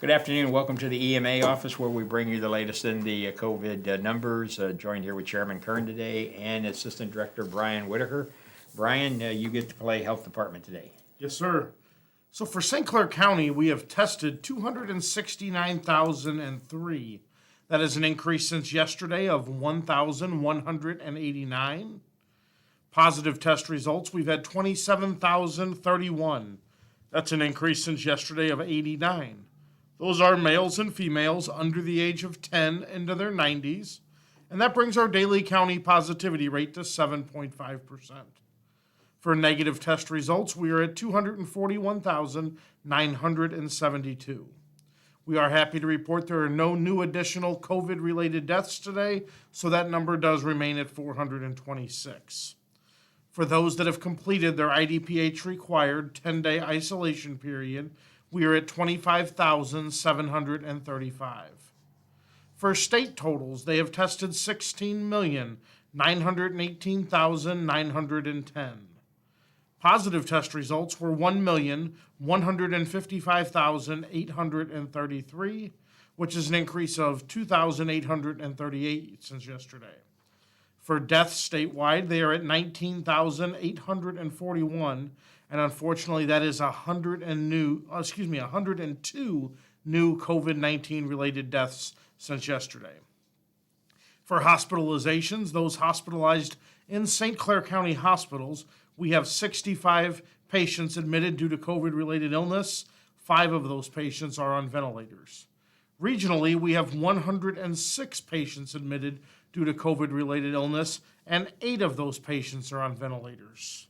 Good afternoon. Welcome to the EMA office where we bring you the latest in the COVID numbers. Joined here with Chairman Kern today and Assistant Director Brian Whitaker. Brian, you get to play Health Department today. Yes, sir. So for St. Clair County, we have tested 269,003. That is an increase since yesterday of 1,189. Positive test results, we've had 27,031. That's an increase since yesterday of 89. Those are males and females under the age of 10 into their 90s, and that brings our daily county positivity rate to 7.5%. For negative test results, we are at 241,972. We are happy to report there are no new additional COVID-related deaths today, so that number does remain at 426. For those that have completed their IDPH required 10-day isolation period, we are at 25,735. For state totals, they have tested 16,918,910. Positive test results were 1,155,833, which is an increase of 2,838 since yesterday. For deaths statewide, they are at 19,841, and unfortunately, that is 102 new COVID-19 related deaths since yesterday. For hospitalizations, those hospitalized in St. Clair County hospitals, we have 65 patients admitted due to COVID-related illness. 5 of those patients are on ventilators. Regionally, we have 106 patients admitted due to COVID-related illness, and 8 of those patients are on ventilators.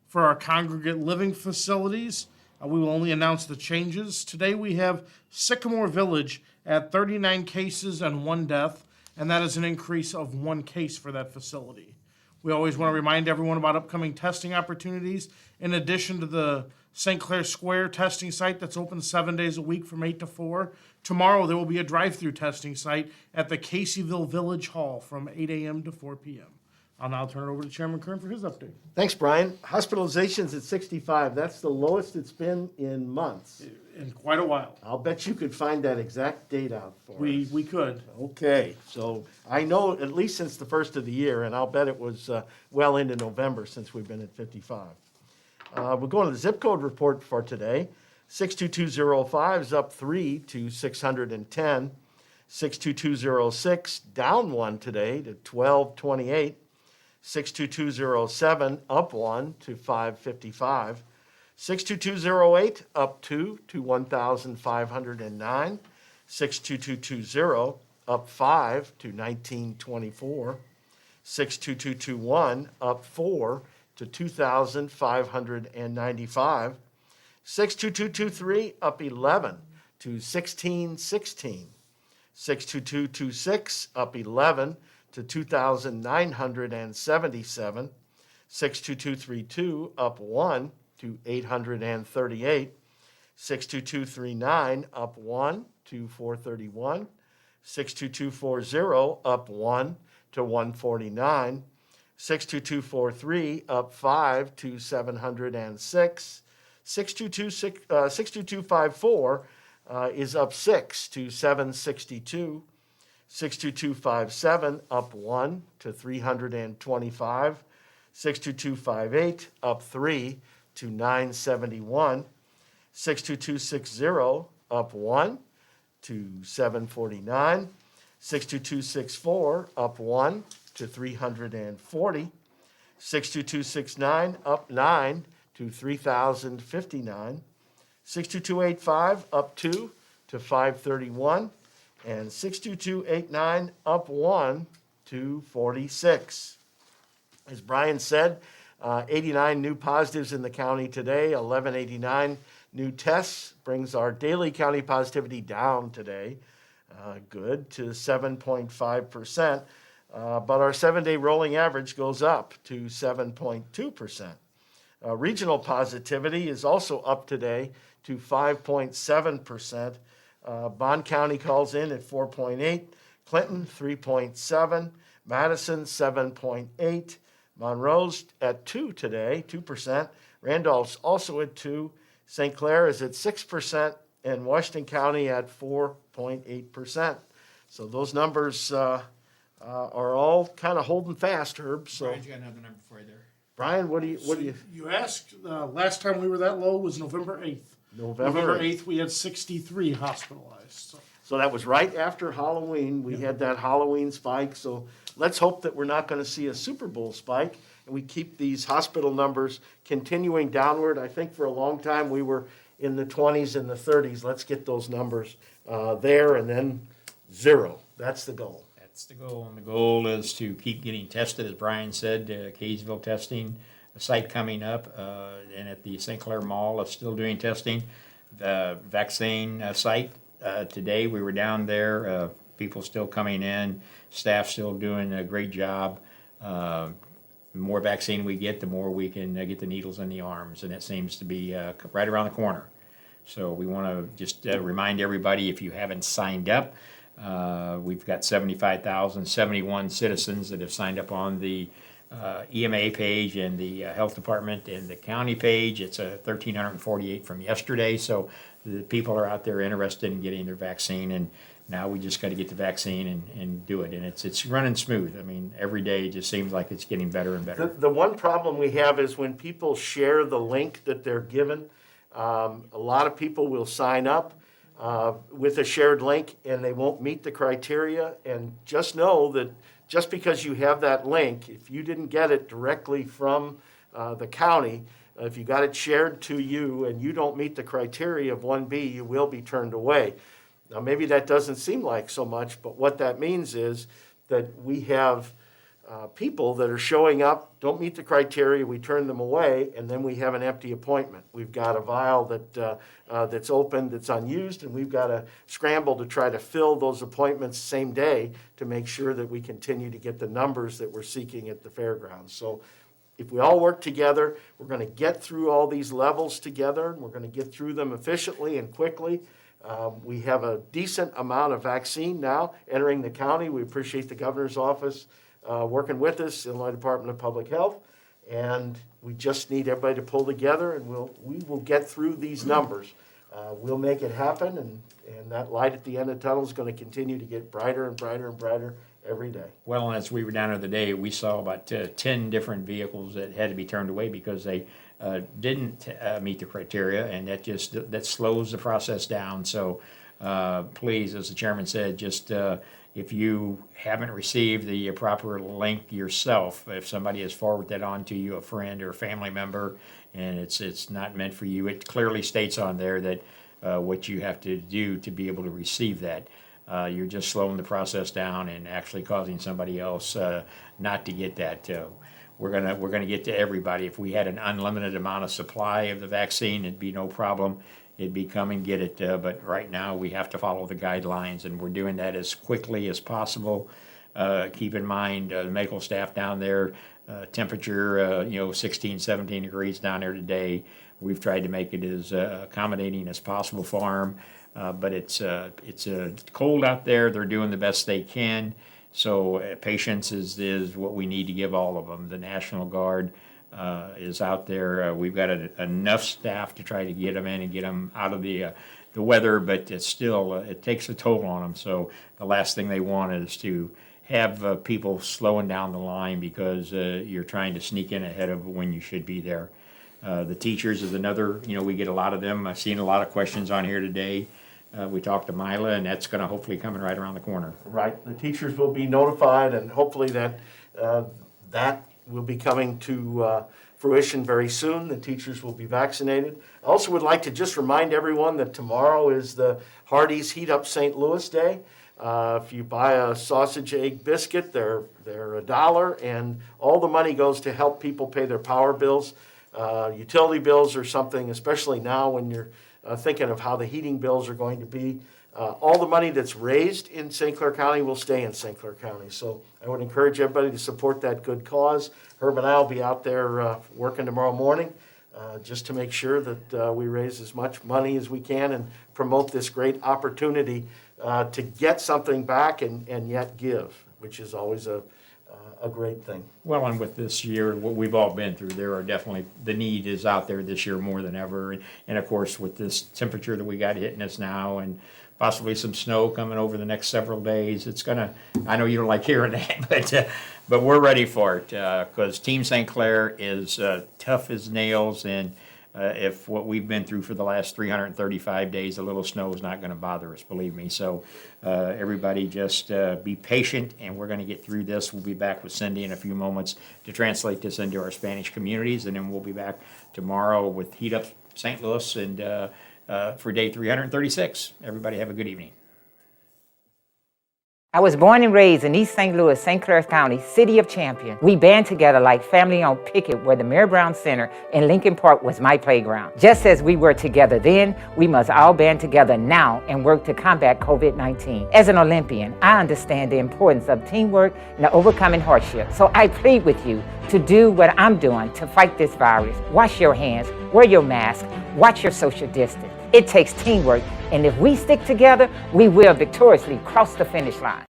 For our congregate living facilities, we will only announce the changes. Today we have Sycamore Village at 39 cases and 1 death, and that is an increase of 1 case for that facility. We always want to remind everyone about upcoming testing opportunities. In addition to the St. Clair Square testing site that's open 7 days a week from 8 to 4, tomorrow there will be a drive-through testing site at the Caseyville Village Hall from 8 a.m. to 4 p.m. I'll now turn it over to Chairman Kern for his update. Thanks, Brian. Hospitalizations at 65. That's the lowest it's been in months. In quite a while. I'll bet you could find that exact date out for us. We could. Okay, so I know at least since the first of the year, and I'll bet it was well into November since we've been at 55. We're going to the zip code report for today. 62205 is up 3 to 610. 62206 down 1 today to 1228. 62207 up 1 to 555. 62208 up 2 to 1,509. 62220 up 5 to 1924. 62221 up 4 to 2,595. 62223 up 11 to 1616. 62226 up 11 to 2,977. 62232 up 1 to 838. 62239 up 1 to 431. 62240 up 1 to 149. 62243 up 5 to 706. 62254 is up 6 to 762. 62257 up 1 to 325. 62258 up 3 to 971. 62260 up 1 to 749. 62264 up 1 to 340. 62269 up 9 to 3,059. 62285 up 2 to 531. And 62289 up 1 to 46. As Brian said, 89 new positives in the county today, 1189 new tests, brings our daily county positivity down today, good, to 7.5%. But our 7-day rolling average goes up to 7.2%. Regional positivity is also up today to 5.7%. Bond County calls in at 4.8, Clinton 3.7, Madison 7.8, Monroe's at 2 today, 2%. Randolph's also at 2. St. Clair is at 6%, and Washington County at 4.8%. So those numbers are all kind of holding fast, Herb. So Brian's got another number for you there. Brian, what do you? You asked, last time we were that low was November 8th. November 8th, we had 63 hospitalized. So that was right after Halloween. We had that Halloween spike. So let's hope that we're not going to see a Super Bowl spike and we keep these hospital numbers continuing downward. I think for a long time we were in the 20s and the 30s. Let's get those numbers there and then 0. That's the goal. That's the goal, and the goal is to keep getting tested, as Brian said, Kaysville testing, a site coming up, and at the St. Clair Mall is still doing testing. The vaccine site, today we were down there, people still coming in, staff still doing a great job. The more vaccine we get, the more we can get the needles in the arms, and it seems to be right around the corner. So we want to just remind everybody, if you haven't signed up, we've got 75,071 citizens that have signed up on the EMA page and the health department and the county page. It's 1,348 from yesterday, so the people are out there interested in getting their vaccine, and now we just got to get the vaccine and do it. And it's running smooth. I mean, every day it just seems like it's getting better and better. The one problem we have is when people share the link that they're given, a lot of people will sign up with a shared link and they won't meet the criteria. And just know that just because you have that link, if you didn't get it directly from the county, if you got it shared to you and you don't meet the criteria of 1B, you will be turned away. Now, maybe that doesn't seem like so much, but what that means is that we have people that are showing up, don't meet the criteria, we turn them away, and then we have an empty appointment. We've got a vial that's open, that's unused, and we've got to scramble to try to fill those appointments same day to make sure that we continue to get the numbers that we're seeking at the fairgrounds. So if we all work together, we're going to get through all these levels together, and we're going to get through them efficiently and quickly. We have a decent amount of vaccine now entering the county. We appreciate the governor's office working with us, Illinois Department of Public Health, and we just need everybody to pull together, and we will get through these numbers. We'll make it happen, and that light at the end of the tunnel is going to continue to get brighter and brighter and brighter every day. Well, and as we were down there the day, we saw about 10 different vehicles that had to be turned away because they didn't meet the criteria, and that slows the process down. So please, as the chairman said, just if you haven't received the proper link yourself, if somebody has forwarded that on to you, a friend or a family member, and it's not meant for you, it clearly states on there that what you have to do to be able to receive that. You're just slowing the process down and actually causing somebody else not to get that. We're gonna get to everybody. If we had an unlimited amount of supply of the vaccine, it'd be no problem. It'd be come and get it. But right now we have to follow the guidelines, and we're doing that as quickly as possible. Keep in mind the medical staff down there, temperature 16, 17 degrees down there today. We've tried to make it as accommodating as possible for them. But it's cold out there. They're doing the best they can. So patience is what we need to give all of them. The National Guard is out there. We've got enough staff to try to get them in and get them out of the weather, but it's still it takes a toll on them. So the last thing they want is to have people slowing down the line because you're trying to sneak in ahead of when you should be there. The teachers is another. We get a lot of them. I've seen a lot of questions on here today. We talked to Mila, and that's going to hopefully coming right around the corner. Right. The teachers will be notified, and hopefully that will be coming to fruition very soon. The teachers will be vaccinated. I also would like to just remind everyone that tomorrow is the Hardee's Heat Up St. Louis Day. If you buy a sausage egg biscuit, they're $1, and all the money goes to help people pay their power bills, utility bills, or something, especially now when you're thinking of how the heating bills are going to be. All the money that's raised in St. Clair County will stay in St. Clair County. So I would encourage everybody to support that good cause. Herb and I will be out there working tomorrow morning just to make sure that we raise as much money as we can and promote this great opportunity to get something back and yet give, which is always a a great thing. Well, and with this year, what we've all been through, there are definitely, the need is out there this year more than ever. And of course, with this temperature that we got hitting us now and possibly some snow coming over the next several days, it's gonna, I know you don't like hearing that, but we're ready for it, because Team St. Clair is tough as nails, and if what we've been through for the last 335 days, a little snow is not gonna bother us, believe me. So everybody just be patient, and we're gonna get through this. We'll be back with Cindy in a few moments to translate this into our Spanish communities, and then we'll be back tomorrow with Heat Up St. Louis and for day 336. Everybody have a good evening. I was born and raised in East St. Louis, St. Clair County, City of Champion. We band together like family on picket where the Mayor Brown Center in Lincoln Park was my playground. Just as we were together then, we must all band together now and work to combat COVID-19. As an Olympian, I understand the importance of teamwork and overcoming hardship. So I plead with you to do what I'm doing to fight this virus. Wash your hands, wear your mask, watch your social distance. It takes teamwork, and if we stick together, we will victoriously cross the finish line.